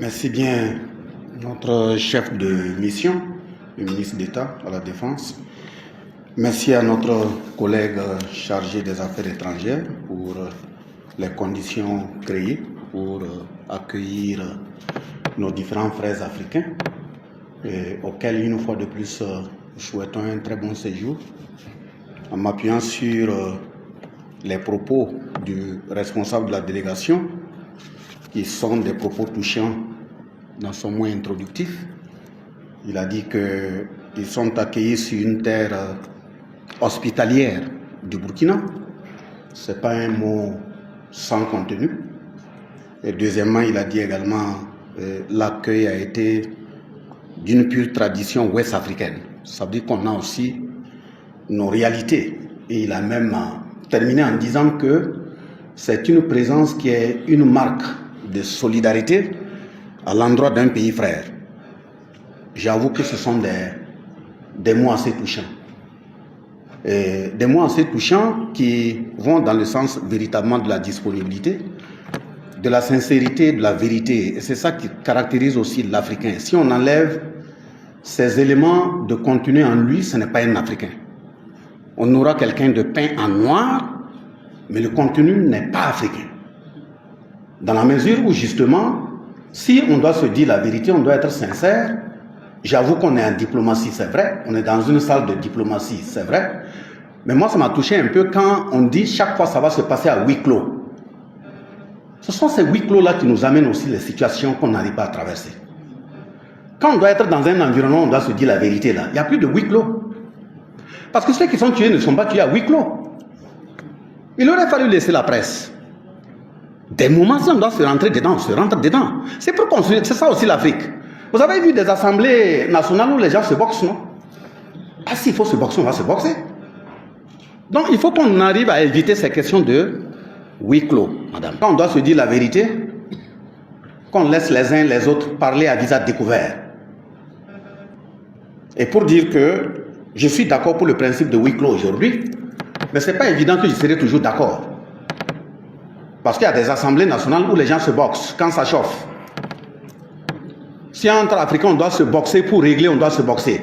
Merci bien notre chef de mission, le ministre d'État à la Défense. Merci à notre collègue chargé des Affaires étrangères pour les conditions créées pour accueillir nos différents frères africains et auxquels, une fois de plus, nous souhaitons un très bon séjour. En m'appuyant sur les propos du responsable de la délégation, qui sont des propos touchants dans son mot introductif. Il a dit qu'ils sont accueillis sur une terre hospitalière du Burkina. Ce n'est pas un mot sans contenu. Et deuxièmement, il a dit également l'accueil a été d'une pure tradition ouest-africaine. Ça veut dire qu'on a aussi nos réalités. Et il a même terminé en disant que c'est une présence qui est une marque de solidarité à l'endroit d'un pays frère. J'avoue que ce sont des mots assez touchants. Et des mots assez touchants qui vont dans le sens véritablement de la disponibilité, de la sincérité, de la vérité. Et c'est ça qui caractérise aussi l'Africain. Si on enlève ces éléments de contenu en lui, ce n'est pas un Africain. On aura quelqu'un de peint en noir, mais le contenu n'est pas africain. Dans la mesure où, justement, si on doit se dire la vérité, on doit être sincère. J'avoue qu'on est en diplomatie, c'est vrai. On est dans une salle de diplomatie, c'est vrai. Mais moi, ça m'a touché un peu quand on dit chaque fois ça va se passer à huis clos. Ce sont ces huis clos-là qui nous amènent aussi les situations qu'on n'arrive pas à traverser. Quand on doit être dans un environnement, on doit se dire la vérité là. Il n'y a plus de huis clos. Parce que ceux qui sont tués ne sont pas tués à huis clos. Il aurait fallu laisser la presse. Des moments, si on doit se rentrer dedans, on se rentre dedans. C'est pour construire, c'est ça aussi l'Afrique. Vous avez vu des assemblées nationales où les gens se boxent, non? Ah, s'il faut se boxer, on va se boxer. Donc, il faut qu'on arrive à éviter ces questions de huis clos, madame. Quand on doit se dire la vérité, qu'on laisse les uns les autres parler à visage découvert. Et pour dire que je suis d'accord pour le principe de huis clos aujourd'hui, mais ce n'est pas évident que je serai toujours d'accord. Parce qu'il y a des assemblées nationales où les gens se boxent quand ça chauffe. Si entre Africains on doit se boxer pour régler, on doit se boxer.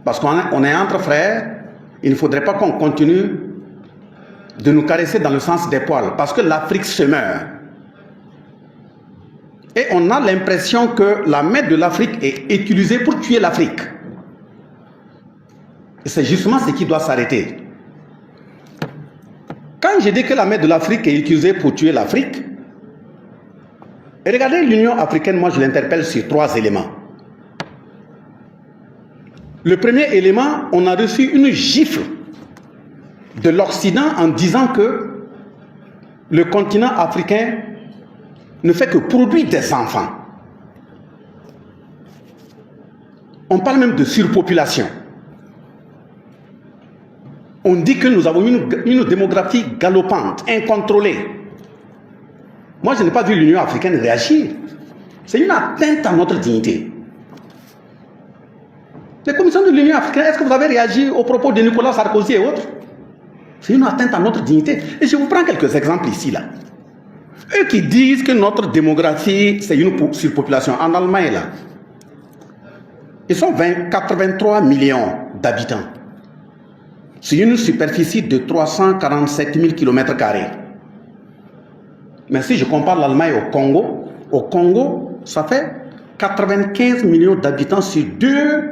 Parce qu'on est entre frères, il ne faudrait pas qu'on continue de nous caresser dans le sens des poils. Parce que l'Afrique se meurt. Et on a l'impression que la main de l'Afrique est utilisée pour tuer l'Afrique. Et c'est justement ce qui doit s'arrêter. Quand je dis que la main de l'Afrique est utilisée pour tuer l'Afrique, regardez l'Union africaine, moi je l'interpelle sur 3 éléments. Le premier élément, on a reçu une gifle de l'Occident en disant que le continent africain ne fait que produire des enfants. On parle même de surpopulation. On dit que nous avons une démographie galopante, incontrôlée. Moi, je n'ai pas vu l'Union africaine réagir. C'est une atteinte à notre dignité. Les commissions de l'Union africaine, est-ce que vous avez réagi aux propos de Nicolas Sarkozy et autres? C'est une atteinte à notre dignité. Et je vous prends quelques exemples ici, là. Eux qui disent que notre démographie, c'est une surpopulation. En Allemagne, là, ils sont 83 millions d'habitants. C'est une superficie de 347 000 km². Mais si je compare l'Allemagne au Congo, ça fait 95 millions d'habitants sur 2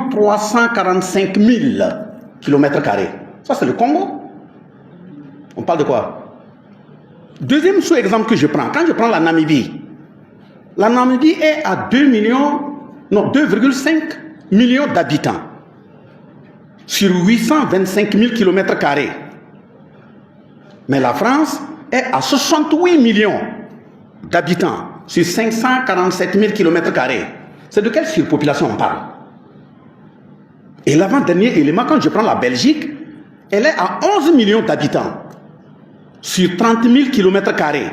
345 000 km². Ça, c'est le Congo. On parle de quoi? Deuxième sous-exemple que je prends, quand je prends la Namibie est à 2,5 millions d'habitants sur 825 000 km². Mais la France est à 68 millions d'habitants sur 547 000 km². C'est de quelle surpopulation on parle? Et l'avant-dernier élément, quand je prends la Belgique, elle est à 11 millions d'habitants sur 30 000 km².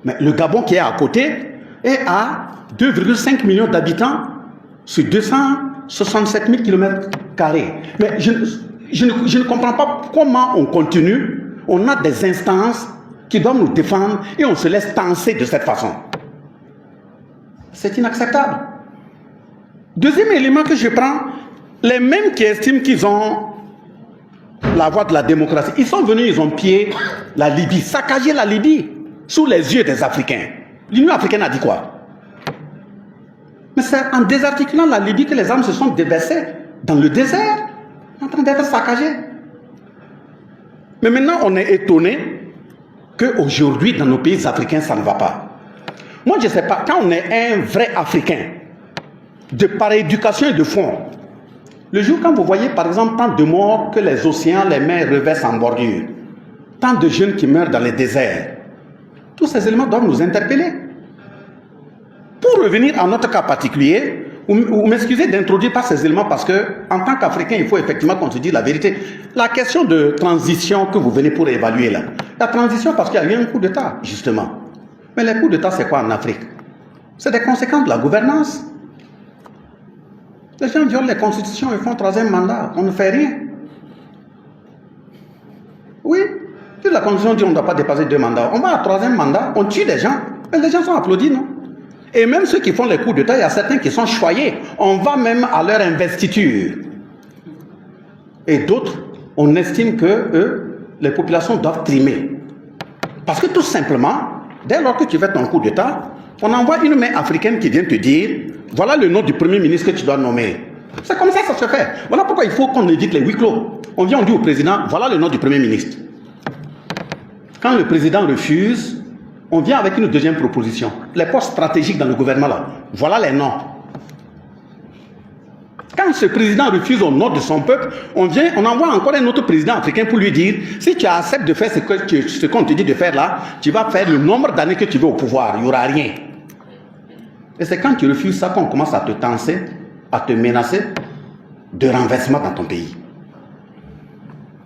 Mais le Gabon qui est à côté est à 2,5 millions d'habitants sur 267 000 km². Mais je ne comprends pas comment on continue. On a des instances qui doivent nous défendre et on se laisse tenser de cette façon. C'est inacceptable. Deuxième élément que je prends, les mêmes qui estiment qu'ils ont la voie de la démocratie, ils sont venus, ils ont pillé la Libye, saccagé la Libye sous les yeux des Africains. L'Union africaine a dit quoi? Mais c'est en désarticulant la Libye que les armes se sont déversées dans le désert, en train d'être saccagées. Mais maintenant, on est étonné qu'aujourd'hui, dans nos pays africains, ça ne va pas. Moi, je ne sais pas, quand on est un vrai Africain, par éducation et de fond, le jour quand vous voyez, par exemple, tant de morts que les océans, les mers reversent en bordure, tant de jeunes qui meurent dans les déserts, tous ces éléments doivent nous interpeller. Pour revenir à notre cas particulier, ou m'excuser d'introduire par ces éléments parce que, en tant qu'Africain, il faut effectivement qu'on se dise la vérité. La question de transition que vous venez pour évaluer là, la transition parce qu'il y a eu un coup d'État, justement. Mais les coups d'État, c'est quoi en Afrique? C'est des conséquences de la gouvernance. Les gens violent les constitutions et font un troisième mandat. On ne fait rien. Oui, si la constitution dit qu'on ne doit pas dépasser 2 mandats, on va à 3e mandat, on tue des gens. Et les gens sont applaudis, non? Et même ceux qui font les coups d'État, il y a certains qui sont choyés. On va même à leur investiture. Et d'autres, on estime que les populations doivent trimer. Parce que tout simplement, dès lors que tu fais ton coup d'État, on envoie une main africaine qui vient te dire, voilà le nom du Premier ministre que tu dois nommer. C'est comme ça que ça se fait. Voilà pourquoi il faut qu'on évite les huis clos. On vient, on dit au président, voilà le nom du Premier ministre. Quand le président refuse, on vient avec une deuxième proposition. Les postes stratégiques dans le gouvernement, là, voilà les noms. Quand ce président refuse au nom de son peuple, on envoie encore un autre président africain pour lui dire, si tu acceptes de faire ce qu'on te dit de faire là, tu vas faire le nombre d'années que tu veux au pouvoir, il n'y aura rien. Et c'est quand tu refuses ça qu'on commence à te tenser, à te menacer de renversement dans ton pays.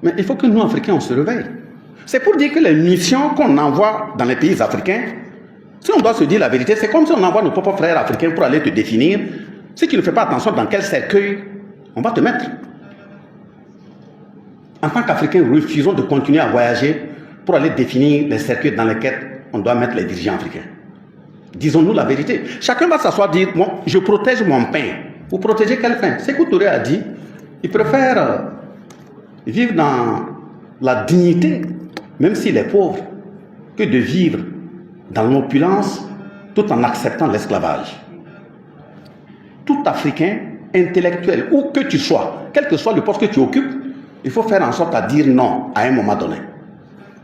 Mais il faut que nous, Africains, on se réveille. C'est pour dire que les missions qu'on envoie dans les pays africains, si on doit se dire la vérité, c'est comme si on envoie nos propres frères africains pour aller te définir. Si tu ne fais pas attention dans quel cercueil on va te mettre. En tant qu'Africains, refusons de continuer à voyager pour aller définir les cercueils dans lesquels on doit mettre les dirigeants africains. Disons-nous la vérité. Chacun va s'asseoir et dire, bon, je protège mon pain. Vous protégez quel pain? Sékou Touré a dit, il préfère vivre dans la dignité, même s'il est pauvre, que de vivre dans l'opulence tout en acceptant l'esclavage. Tout Africain, intellectuel, où que tu sois, quel que soit le poste que tu occupes, il faut faire en sorte à dire non à un moment donné.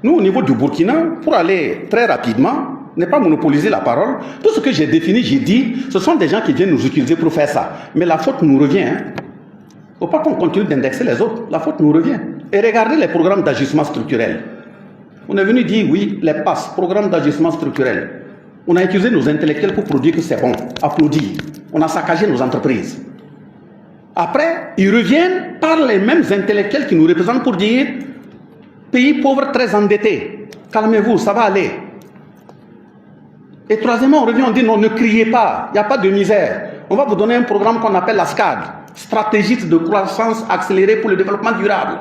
Nous, au niveau du Burkina, pour aller très rapidement, ne pas monopoliser la parole, tout ce que j'ai défini, j'ai dit, ce sont des gens qui viennent nous utiliser pour faire ça. Mais la faute nous revient. Il ne faut pas qu'on continue d'indexer les autres. La faute nous revient. Et regardez les programmes d'ajustement structurel. On est venu dire, oui, les PASS, programmes d'ajustement structurel. On a utilisé nos intellectuels pour produire que c'est bon, applaudir. On a saccagé nos entreprises. Après, ils reviennent par les mêmes intellectuels qui nous représentent pour dire pays pauvres très endettés. Calmez-vous, ça va aller. Et troisièmement, on revient, on dit non, ne criez pas, il n'y a pas de misère. On va vous donner un programme qu'on appelle la SCAD, stratégie de croissance accélérée pour le développement durable.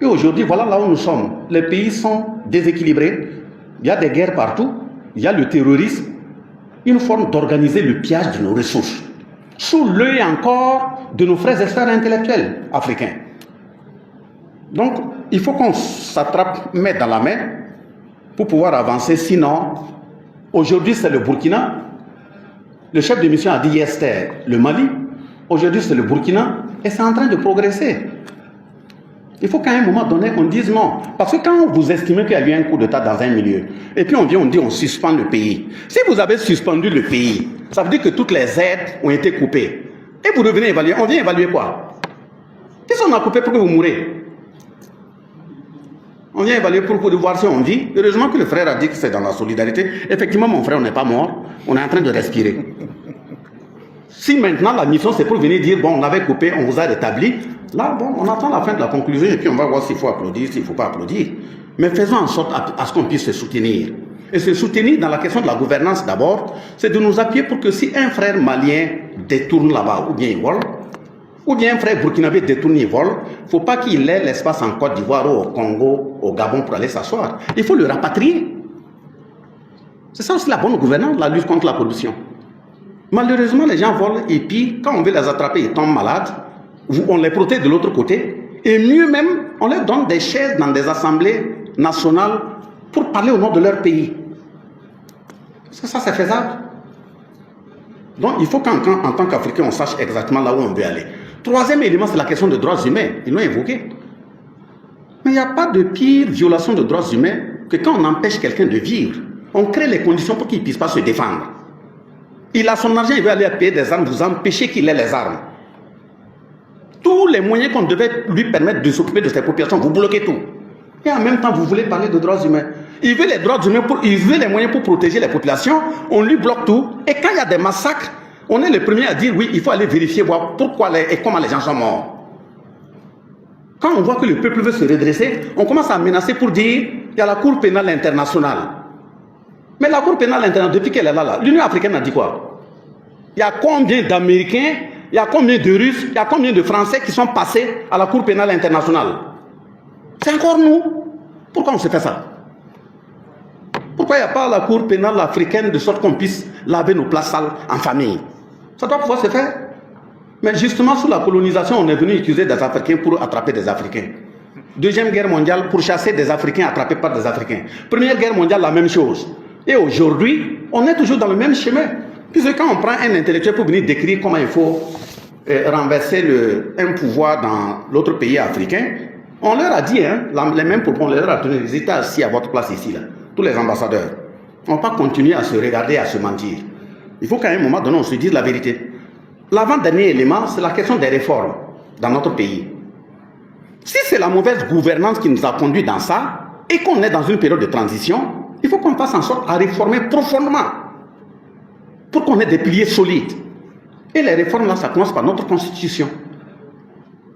Et aujourd'hui, voilà là où nous sommes. Les pays sont déséquilibrés, il y a des guerres partout, il y a le terrorisme, une forme d'organiser le pillage de nos ressources, sous l'œil encore de nos frères et sœurs intellectuels africains. Donc, il faut qu'on s'attrape main dans la main pour pouvoir avancer, sinon, aujourd'hui c'est le Burkina, le chef de mission a dit hier c'était le Mali, aujourd'hui c'est le Burkina, et c'est en train de progresser. Il faut qu'à un moment donné, on dise non. Parce que quand vous estimez qu'il y a eu un coup d'État dans un milieu, et puis on vient, on dit on suspend le pays. Si vous avez suspendu le pays, ça veut dire que toutes les aides ont été coupées. Et vous revenez évaluer, on vient évaluer quoi? Qu'est-ce qu'on a coupé pour que vous mourrez? On vient évaluer pour voir si on vit. Heureusement que le frère a dit que c'est dans la solidarité. Effectivement, mon frère, on n'est pas mort. On est en train de respirer. Si maintenant la mission c'est pour venir dire, bon, on avait coupé, on vous a rétabli, là, bon, on attend la fin de la conclusion et puis on va voir s'il faut applaudir, s'il ne faut pas applaudir. Mais faisons en sorte à ce qu'on puisse se soutenir. Et se soutenir dans la question de la gouvernance d'abord, c'est de nous appuyer pour que si un frère malien détourne là-bas, ou bien il vole, ou bien un frère burkinabé détourne, il vole, il ne faut pas qu'il ait l'espace en Côte d'Ivoire ou au Congo, au Gabon pour aller s'asseoir. Il faut le rapatrier. C'est ça aussi la bonne gouvernance, la lutte contre la corruption. Malheureusement, les gens volent et puis quand on veut les attraper, ils tombent malades. On les protège de l'autre côté. Et mieux même, on leur donne des chaises dans des assemblées nationales pour parler au nom de leur pays. Est-ce que ça, c'est faisable? Donc, il faut qu'en tant qu'Africain, on sache exactement là où on veut aller. Troisième élément, c'est la question des droits humains. Ils l'ont évoqué. Mais il n'y a pas de pire violation de droits humains que quand on empêche quelqu'un de vivre. On crée les conditions pour qu'il ne puisse pas se défendre. Il a son argent, il veut aller payer des armes, vous empêchez qu'il ait les armes. Tous les moyens qu'on devait lui permettre de s'occuper de ces populations, vous bloquez tout. Et en même temps, vous voulez parler de droits humains. Il veut les droits humains, il veut les moyens pour protéger les populations, on lui bloque tout. Et quand il y a des massacres, on est les premiers à dire oui, il faut aller vérifier, voir pourquoi et comment les gens sont morts. Quand on voit que le peuple veut se redresser, on commence à menacer pour dire il y a la Cour pénale internationale. Mais la Cour pénale internationale, depuis qu'elle est là, l'Union africaine a dit quoi? Il y a combien d'Américains, il y a combien de Russes, il y a combien de Français qui sont passés à la Cour pénale internationale? C'est encore nous. Pourquoi on se fait ça? Pourquoi il n'y a pas la Cour pénale africaine de sorte qu'on puisse laver nos places sales en famille? Ça doit pouvoir se faire. Mais justement, sous la colonisation, on est venu utiliser des Africains pour attraper des Africains. Deuxième guerre mondiale, pour chasser des Africains attrapés par des Africains. Première guerre mondiale, la même chose. Et aujourd'hui, on est toujours dans le même chemin. Puisque quand on prend un intellectuel pour venir décrire comment il faut renverser un pouvoir dans l'autre pays africain, on leur a dit, hein, les mêmes propos, on leur a donné, ils étaient assis à votre place ici, là, tous les ambassadeurs. On ne va pas continuer à se regarder, à se mentir. Il faut qu'à un moment donné, on se dise la vérité. L'avant-dernier élément, c'est la question des réformes dans notre pays. Si c'est la mauvaise gouvernance qui nous a conduit dans ça, et qu'on est dans une période de transition, il faut qu'on fasse en sorte à réformer profondément, pour qu'on ait des piliers solides. Et les réformes, là, ça commence par notre constitution.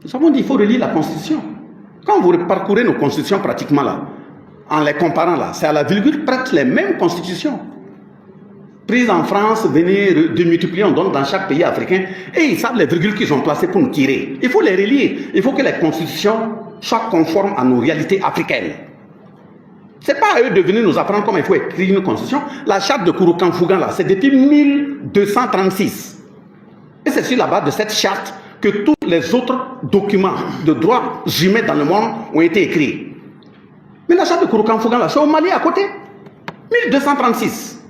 Nous avons dit qu'il faut relire la constitution. Quand vous parcourez nos constitutions pratiquement là, en les comparant là, c'est à la virgule presque les mêmes constitutions. Prises en France, venez de multiplier, on donne dans chaque pays africain, et ils savent les virgules qu'ils ont placées pour nous tirer. Il faut les relire. Il faut que les constitutions soient conformes à nos réalités africaines. Ce n'est pas à eux de venir nous apprendre comment il faut écrire une constitution. La charte de Kouroukan-Fougan, là, c'est depuis 1236. Et c'est sur la base de cette charte que tous les autres documents de droits humains dans le monde ont été écrits. Mais la charte de Kouroukan-Fougan, là, c'est au Mali à côté. 1236.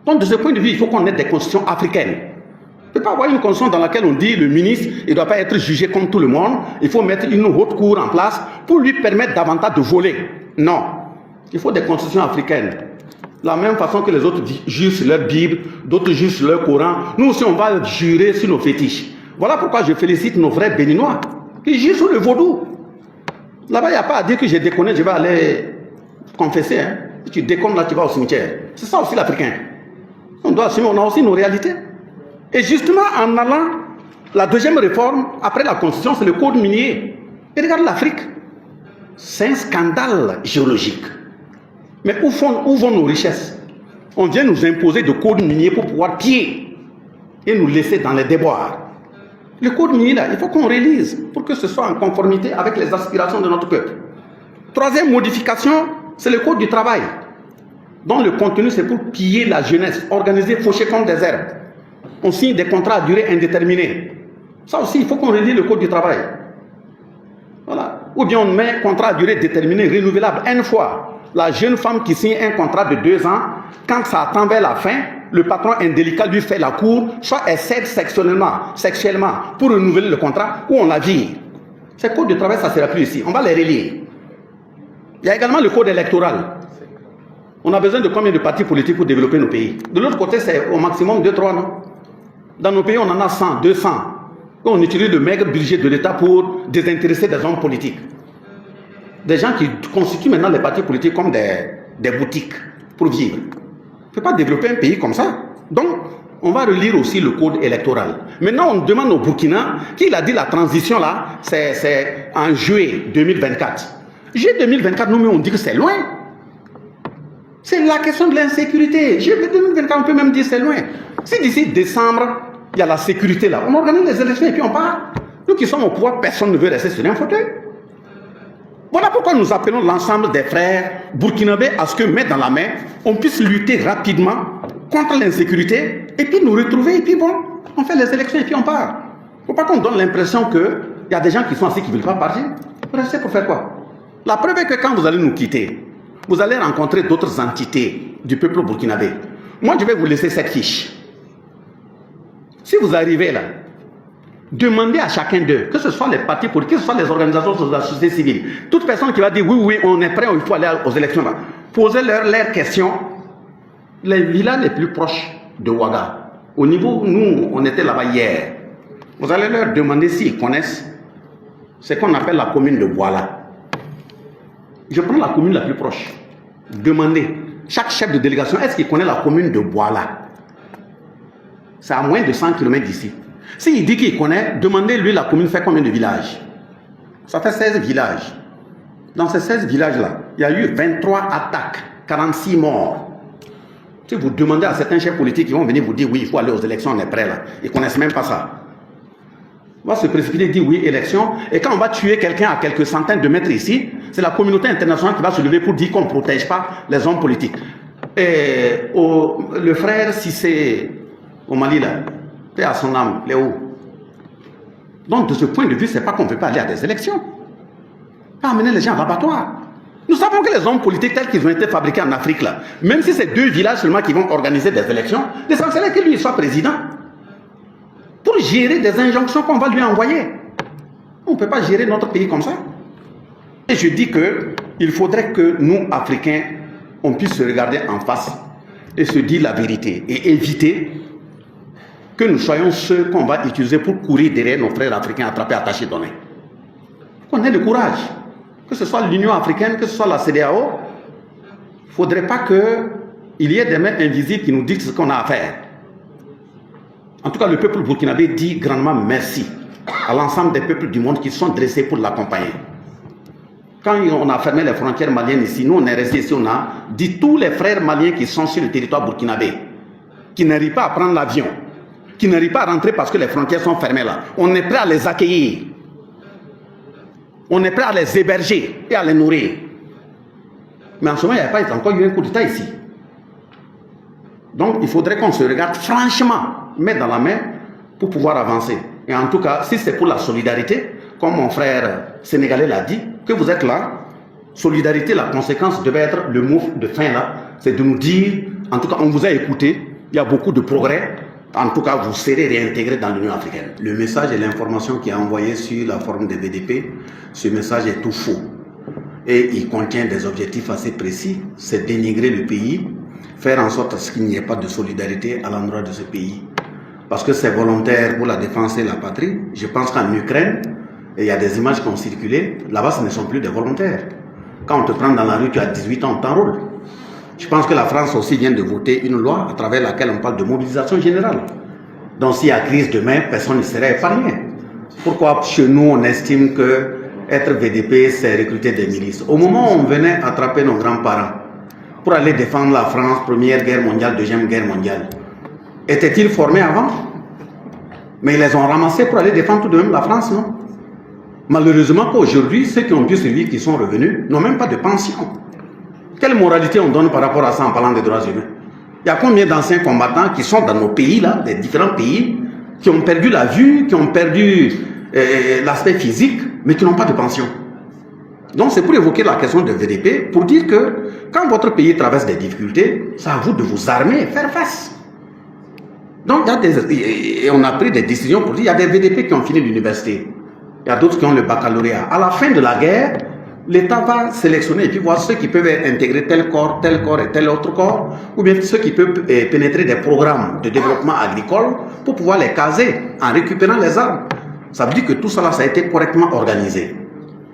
Donc, de ce point de vue, il faut qu'on ait des constitutions africaines. Il ne peut pas avoir une constitution dans laquelle on dit le ministre il ne doit pas être jugé comme tout le monde. Il faut mettre une haute cour en place pour lui permettre davantage de voler. Non. Il faut des constitutions africaines. De la même façon que les autres jurent sur leur Bible, d'autres jurent sur leur Coran. Nous aussi, on va jurer sur nos fétiches. Voilà pourquoi je félicite nos frères béninois qui jurent sur le vaudou. Là-bas, il n'y a pas à dire que j'ai déconné, je vais aller confesser. Hein. Si tu déconnes, là, tu vas au cimetière. C'est ça aussi l'Africain. On doit assumer, on a aussi nos réalités. Et justement, en allant, la deuxième réforme, après la Constitution, c'est le code minier. Et regarde l'Afrique. C'est un scandale géologique. Mais où vont nos richesses? On vient nous imposer de code minier pour pouvoir piller et nous laisser dans les déboires. Le code minier, là, il faut qu'on relise pour que ce soit en conformité avec les aspirations de notre peuple. Troisième modification, c'est le code du travail, dont le contenu, c'est pour piller la jeunesse, organiser, faucher comme des herbes. On signe des contrats à durée indéterminée. Ça aussi, il faut qu'on relise le code du travail. Voilà. Ou bien on met un contrat à durée déterminée, renouvelable une fois. La jeune femme qui signe un contrat de 2 ans, quand ça attend vers la fin, le patron indélicat lui fait la cour, soit elle cède sexuellement pour renouveler le contrat, ou on la vire. Ces codes de travail, ça ne sera plus ici. On va les relire. Il y a également le code électoral. On a besoin de combien de partis politiques pour développer nos pays? De l'autre côté, c'est au maximum 2-3, non? Dans nos pays, on en a 100, 200. On utilise le maigre budget de l'État pour désintéresser des hommes politiques. Des gens qui constituent maintenant les partis politiques comme des boutiques pour vivre. On ne peut pas développer un pays comme ça. Donc, on va relire aussi le code électoral. Maintenant, on demande au Burkina, qui a dit la transition là, c'est en juillet 2024. Juillet 2024, nous, on dit que c'est loin. C'est la question de l'insécurité. Juillet 2024, on peut même dire que c'est loin. Si d'ici décembre, il y a la sécurité là. On organise les élections et puis on part. Nous qui sommes au pouvoir, personne ne veut rester sur un fauteuil. Voilà pourquoi nous appelons l'ensemble des frères burkinabés à ce que, main dans la main, on puisse lutter rapidement contre l'insécurité et puis nous retrouver et puis bon, on fait les élections et puis on part. Il ne faut pas qu'on donne l'impression qu'il y a des gens qui sont assis qui ne veulent pas partir. Vous restez pour faire quoi? La preuve est que quand vous allez nous quitter, vous allez rencontrer d'autres entités du peuple burkinabé. Moi, je vais vous laisser cette fiche. Si vous arrivez là, demandez à chacun d'eux, que ce soit les partis politiques, que ce soit les organisations de la société civile, toute personne qui va dire oui, oui, on est prêt, il faut aller aux élections là, posez-leur leurs questions. Les villages les plus proches de Ouaga, au niveau, nous, on était là-bas hier, vous allez leur demander s'ils connaissent ce qu'on appelle la commune de Bouala. Je prends la commune la plus proche. Demandez, chaque chef de délégation, est-ce qu'il connaît la commune de Bouala? C'est à moins de 100 km d'ici. S'il dit qu'il connaît, demandez-lui la commune fait combien de villages? Ça fait 16 villages. Dans ces 16 villages-là, il y a eu 23 attaques, 46 morts. Si vous demandez à certains chefs politiques, ils vont venir vous dire oui, il faut aller aux élections, on est prêt là. Ils ne connaissent même pas ça. On va se précipiter et dire oui, élection. Et quand on va tuer quelqu'un à quelques centaines de mètres ici, c'est la communauté internationale qui va se lever pour dire qu'on ne protège pas les hommes politiques. Et le frère Cissé au Mali là, paix à son âme, Léo. Donc de ce point de vue, c'est pas qu'on ne veut pas aller à des élections. Pas amener les gens à l'abattoir. Nous savons que les hommes politiques tels qu'ils ont été fabriqués en Afrique là, même si c'est 2 villages seulement qui vont organiser des élections, l'essentiel est que lui soit président. Pour gérer des injonctions qu'on va lui envoyer. On ne peut pas gérer notre pays comme ça. Et je dis qu'il faudrait que nous, Africains, on puisse se regarder en face et se dire la vérité et éviter que nous soyons ceux qu'on va utiliser pour courir derrière nos frères africains attrapés, attachés, donnés. Qu'on ait le courage. Que ce soit l'Union africaine, que ce soit la CEDEAO, il ne faudrait pas qu'il y ait des mains invisibles qui nous disent ce qu'on a à faire. En tout cas, le peuple burkinabé dit grandement merci à l'ensemble des peuples du monde qui sont dressés pour l'accompagner. Quand on a fermé les frontières maliennes ici, nous on est restés ici, on a dit tous les frères maliens qui sont sur le territoire burkinabé, qui n'arrivent pas à prendre l'avion, qui n'arrivent pas à rentrer parce que les frontières sont fermées là, on est prêt à les accueillir. On est prêt à les héberger et à les nourrir. Mais en ce moment, il n'y a pas encore eu un coup d'État ici. Donc, il faudrait qu'on se regarde franchement, main dans la main, pour pouvoir avancer. Et en tout cas, si c'est pour la solidarité, comme mon frère sénégalais l'a dit, que vous êtes là, solidarité, la conséquence devait être le mot de fin là, c'est de nous dire, en tout cas, on vous a écouté, il y a beaucoup de progrès, en tout cas, vous serez réintégrés dans l'Union africaine. Le message et l'information qui est envoyé sur la forme de VDP, ce message est tout faux. Et il contient des objectifs assez précis, c'est dénigrer le pays, faire en sorte qu'il n'y ait pas de solidarité à l'endroit de ce pays. Parce que c'est volontaire pour la défense et la patrie. Je pense qu'en Ukraine, il y a des images qui ont circulé, là-bas ce ne sont plus des volontaires. Quand on te prend dans la rue, tu as 18 ans, on t'enrôle. Je pense que la France aussi vient de voter une loi à travers laquelle on parle de mobilisation générale. Donc s'il y a crise demain, personne ne serait épargné. Pourquoi chez nous on estime que être VDP c'est recruter des milices? Au moment où on venait attraper nos grands-parents pour aller défendre la France, Première Guerre mondiale, Deuxième Guerre mondiale, étaient-ils formés avant? Mais ils les ont ramassés pour aller défendre tout de même la France, non? Malheureusement qu'aujourd'hui, ceux qui ont pu survivre, qui sont revenus, n'ont même pas de pension. Quelle moralité on donne par rapport à ça en parlant des droits humains? Il y a combien d'anciens combattants qui sont dans nos pays, là, des différents pays, qui ont perdu la vue, qui ont perdu l'aspect physique, mais qui n'ont pas de pension? Donc c'est pour évoquer la question de VDP, pour dire que quand votre pays traverse des difficultés, c'est à vous de vous armer et faire face. Donc et on a pris des décisions pour dire, il y a des VDP qui ont fini l'université, il y a d'autres qui ont le baccalauréat. À la fin de la guerre, l'État va sélectionner et puis voir ceux qui peuvent intégrer tel corps et tel autre corps, ou bien ceux qui peuvent pénétrer des programmes de développement agricole pour pouvoir les caser en récupérant les armes. Ça veut dire que tout cela, ça a été correctement organisé.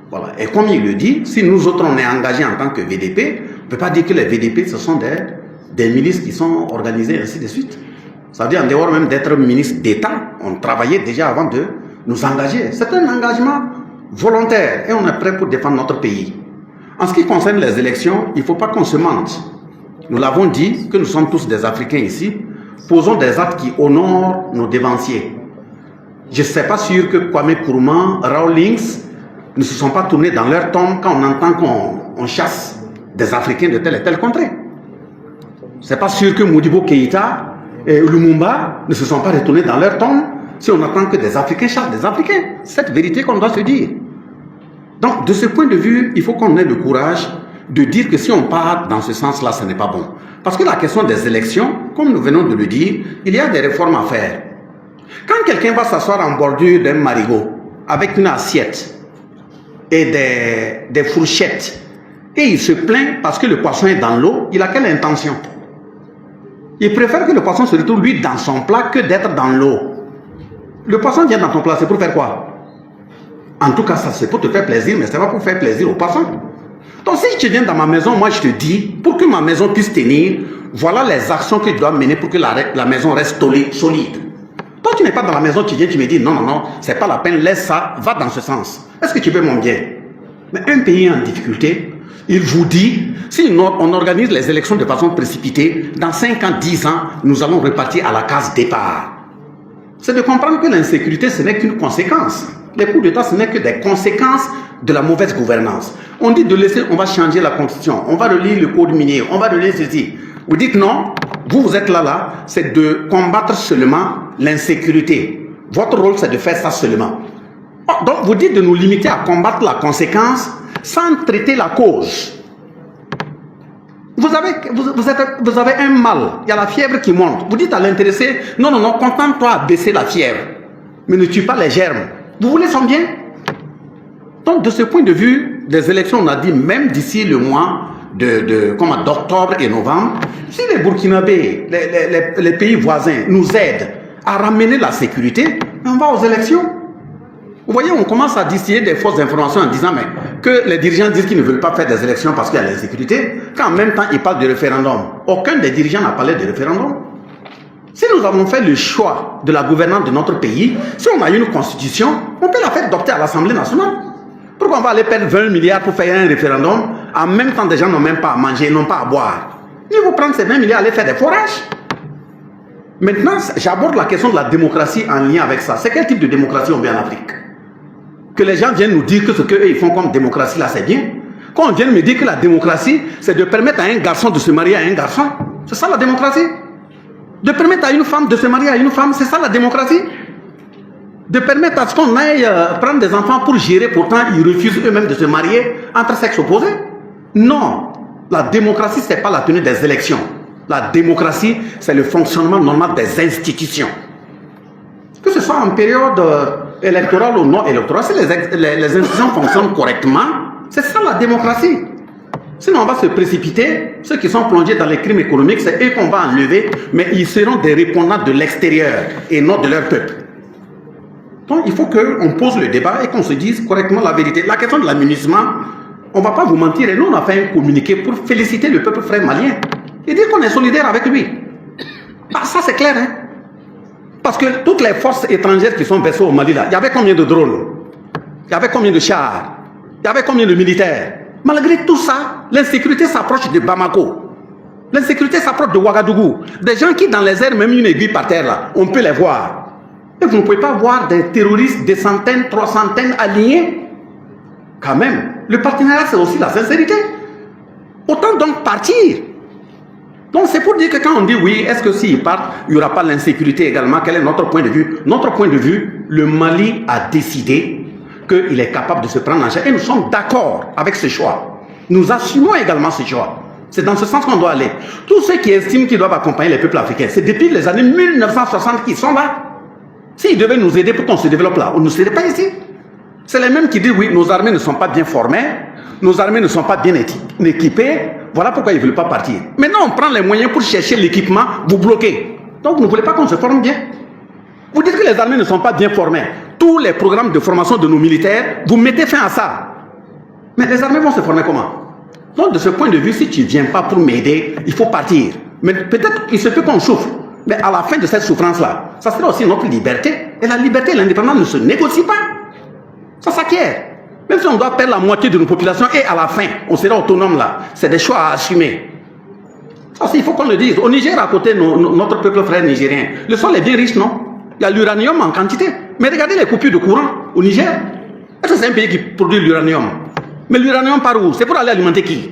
Voilà. Et comme il le dit, si nous autres on est engagés en tant que VDP, on ne peut pas dire que les VDP ce sont des milices qui sont organisées ainsi de suite. Ça veut dire en dehors même d'être ministre d'État, on travaillait déjà avant de nous engager. C'est un engagement volontaire et on est prêt pour défendre notre pays. En ce qui concerne les élections, il ne faut pas qu'on se mente. Nous l'avons dit que nous sommes tous des Africains ici. posons des actes qui honorent nos dévanciers. Je ne suis pas sûr que Kwame Nkrumah, Rawlings ne se sont pas tournés dans leur tombe quand on entend qu'on chasse des Africains de telle et telle contrée. Ce n'est pas sûr que Modibo Keïta et Lumumba ne se sont pas retournés dans leur tombe si on attend que des Africains chassent des Africains. C'est cette vérité qu'on doit se dire. Donc, de ce point de vue, il faut qu'on ait le courage de dire que si on part dans ce sens-là, ce n'est pas bon. Parce que la question des élections, comme nous venons de le dire, il y a des réformes à faire. Quand quelqu'un va s'asseoir en bordure d'un marigot avec une assiette et des fourchettes et il se plaint parce que le poisson est dans l'eau, il a quelle intention? Il préfère que le poisson se retrouve lui dans son plat que d'être dans l'eau. Le poisson vient dans ton plat, c'est pour faire quoi? En tout cas, ça c'est pour te faire plaisir, mais ce n'est pas pour faire plaisir au poisson. Donc si tu viens dans ma maison, moi je te dis, pour que ma maison puisse tenir, voilà les actions que tu dois mener pour que la maison reste solide. Toi, tu n'es pas dans la maison, tu viens, tu me dis, non, non, non, c'est pas la peine, laisse ça, va dans ce sens. Est-ce que tu veux mon bien? Mais un pays en difficulté, il vous dit, si on organise les élections de façon précipitée, dans 5 ans, 10 ans, nous allons repartir à la case départ. C'est de comprendre que l'insécurité, ce n'est qu'une conséquence. Les coups d'État, ce n'est que des conséquences de la mauvaise gouvernance. On dit de laisser, on va changer la constitution, on va relire le code minier, on va relire ceci. Vous dites non, vous êtes là, c'est de combattre seulement l'insécurité. Votre rôle, c'est de faire ça seulement. Donc, vous dites de nous limiter à combattre la conséquence sans traiter la cause. Vous avez un mal, il y a la fièvre qui monte. Vous dites à l'intéressé, non, non, non, contente-toi à baisser la fièvre, mais ne tue pas les germes. Vous voulez son bien? Donc, de ce point de vue, des élections, on a dit, même d'ici le mois d'octobre et novembre, si les Burkinabés, les pays voisins nous aident à ramener la sécurité, on va aux élections. Vous voyez, on commence à distiller des fausses informations en disant mais, que les dirigeants disent qu'ils ne veulent pas faire des élections parce qu'il y a l'insécurité, quand en même temps ils parlent de référendum. Aucun des dirigeants n'a parlé de référendum. Si nous avons fait le choix de la gouvernance de notre pays, si on a une constitution, on peut la faire adopter à l'Assemblée nationale. Pourquoi on va aller perdre 20 milliards pour faire un référendum, en même temps des gens n'ont même pas à manger, n'ont pas à boire? Il faut prendre ces 20 milliards et aller faire des forages. Maintenant, j'aborde la question de la démocratie en lien avec ça. C'est quel type de démocratie on veut en Afrique? Que les gens viennent nous dire que ce qu'eux ils font comme démocratie là c'est bien. Quand on vient me dire que la démocratie c'est de permettre à un garçon de se marier à un garçon, c'est ça la démocratie? De permettre à une femme de se marier à une femme, c'est ça la démocratie? De permettre à ce qu'on aille prendre des enfants pour gérer, pourtant ils refusent eux-mêmes de se marier entre sexes opposés? Non, la démocratie c'est pas la tenue des élections. La démocratie c'est le fonctionnement normal des institutions. Que ce soit en période électorale ou non électorale, si les institutions fonctionnent correctement, c'est ça la démocratie. Sinon on va se précipiter, ceux qui sont plongés dans les crimes économiques, c'est eux qu'on va enlever, mais ils seront des répondants de l'extérieur et non de leur peuple. Donc il faut qu'on pose le débat et qu'on se dise correctement la vérité. La question de l'amunissement, on ne va pas vous mentir, et nous on a fait un communiqué pour féliciter le peuple frère malien et dire qu'on est solidaire avec lui. Ah, ça c'est clair, hein? Parce que toutes les forces étrangères qui sont versées au Mali, là, il y avait combien de drones? Il y avait combien de chars? Il y avait combien de militaires? Malgré tout ça, l'insécurité s'approche de Bamako. L'insécurité s'approche de Ouagadougou. Des gens qui, dans les airs, même une aiguille par terre, là, on peut les voir. Et vous ne pouvez pas voir des terroristes, des centaines, 300 alignés. Quand même, le partenariat, c'est aussi la sincérité. Autant donc partir. Donc c'est pour dire que quand on dit oui, est-ce que s'ils partent, il n'y aura pas l'insécurité également? Quel est notre point de vue? Notre point de vue, le Mali a décidé qu'il est capable de se prendre en charge. Et nous sommes d'accord avec ce choix. Nous assumons également ce choix. C'est dans ce sens qu'on doit aller. Tous ceux qui estiment qu'ils doivent accompagner les peuples africains, c'est depuis les années 1960 qu'ils sont là. S'ils devaient nous aider pour qu'on se développe là, on ne serait pas ici. C'est les mêmes qui disent oui, nos armées ne sont pas bien formées, nos armées ne sont pas bien équipées. Voilà pourquoi ils ne veulent pas partir. Maintenant, on prend les moyens pour chercher l'équipement, vous bloquez. Donc, vous ne voulez pas qu'on se forme bien. Vous dites que les armées ne sont pas bien formées. Tous les programmes de formation de nos militaires, vous mettez fin à ça. Mais les armées vont se former comment? Donc, de ce point de vue, si tu ne viens pas pour m'aider, il faut partir. Mais peut-être qu'il se peut qu'on souffre. Mais à la fin de cette souffrance-là, ça sera aussi notre liberté. Et la liberté et l'indépendance ne se négocient pas. Ça s'acquiert. Même si on doit perdre la moitié de nos populations et à la fin, on sera autonome là. C'est des choix à assumer. Ça aussi, il faut qu'on le dise. Au Niger, à côté, notre peuple frère nigérien, le sol est bien riche, non? Il y a l'uranium en quantité. Mais regardez les coupures de courant au Niger. Est-ce que c'est un pays qui produit l'uranium? Mais l'uranium par où? C'est pour aller alimenter qui?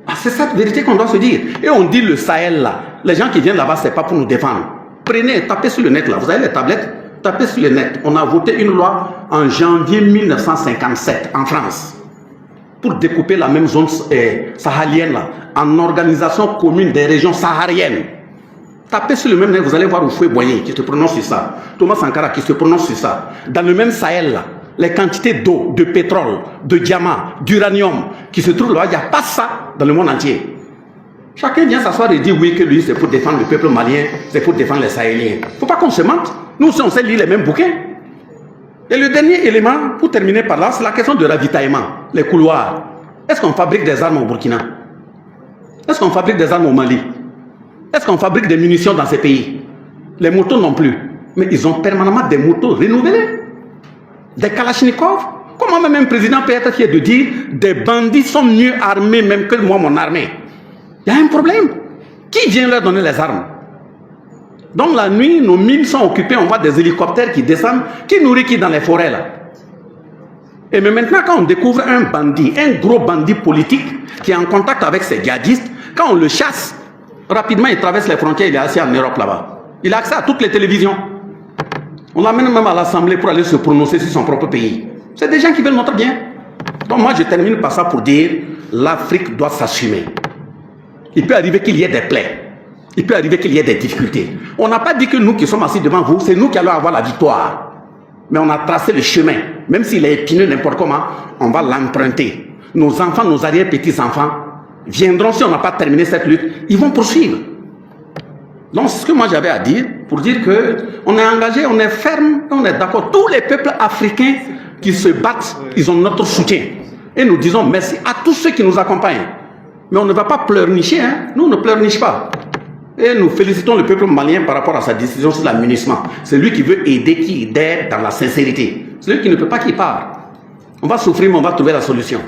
Ah, c'est cette vérité qu'on doit se dire. Et on dit le Sahel là. Les gens qui viennent là-bas, c'est pas pour nous défendre. Prenez, tapez sur le net là. Vous avez les tablettes? Tapez sur le net. On a voté une loi en janvier 1957 en France pour découper la même zone saharienne là, en organisation commune des régions sahariennes. Tapez sur le même net, vous allez voir Oufoué Boigny qui se prononce sur ça. Thomas Sankara qui se prononce sur ça. Dans le même Sahel là, les quantités d'eau, de pétrole, de diamants, d'uranium qui se trouvent là, il n'y a pas ça dans le monde entier. Chacun vient s'asseoir et dire oui que lui c'est pour défendre le peuple malien, c'est pour défendre les Sahéliens. Il ne faut pas qu'on se mente. Nous aussi on sait lire les mêmes bouquins. Et le dernier élément, pour terminer par là, c'est la question de ravitaillement, les couloirs. Est-ce qu'on fabrique des armes au Burkina? Est-ce qu'on fabrique des armes au Mali? Est-ce qu'on fabrique des munitions dans ces pays? Les motos non plus. Mais ils ont permanemment des motos renouvelées. Des Kalachnikov. Comment même un président peut être fier de dire des bandits sont mieux armés même que moi, mon armée? Il y a un problème. Qui vient leur donner les armes? Donc la nuit, nos mines sont occupées, on voit des hélicoptères qui descendent, qui nourrissent qui dans les forêts là. Et mais maintenant, quand on découvre un bandit, un gros bandit politique qui est en contact avec ses djihadistes, quand on le chasse, rapidement il traverse les frontières, il est assis en Europe là-bas. Il a accès à toutes les télévisions. On l'amène même à l'Assemblée pour aller se prononcer sur son propre pays. C'est des gens qui veulent notre bien. Donc moi je termine par ça pour dire, l'Afrique doit s'assumer. Il peut arriver qu'il y ait des plaies. Il peut arriver qu'il y ait des difficultés. On n'a pas dit que nous qui sommes assis devant vous, c'est nous qui allons avoir la victoire. Mais on a tracé le chemin. Même s'il est épineux n'importe comment, on va l'emprunter. Nos enfants, nos arrière-petits-enfants viendront, si on n'a pas terminé cette lutte, ils vont poursuivre. Donc c'est ce que moi j'avais à dire, pour dire qu'on est engagé, on est ferme, on est d'accord. Tous les peuples africains qui se battent, ils ont notre soutien. Et nous disons merci à tous ceux qui nous accompagnent. Mais on ne va pas pleurnicher, hein. Nous on ne pleurniche pas. Et nous félicitons le peuple malien par rapport à sa décision sur l'amunissement. C'est lui qui veut aider, qui aide dans la sincérité. C'est lui qui ne peut pas qui part. On va souffrir, mais on va trouver la solution.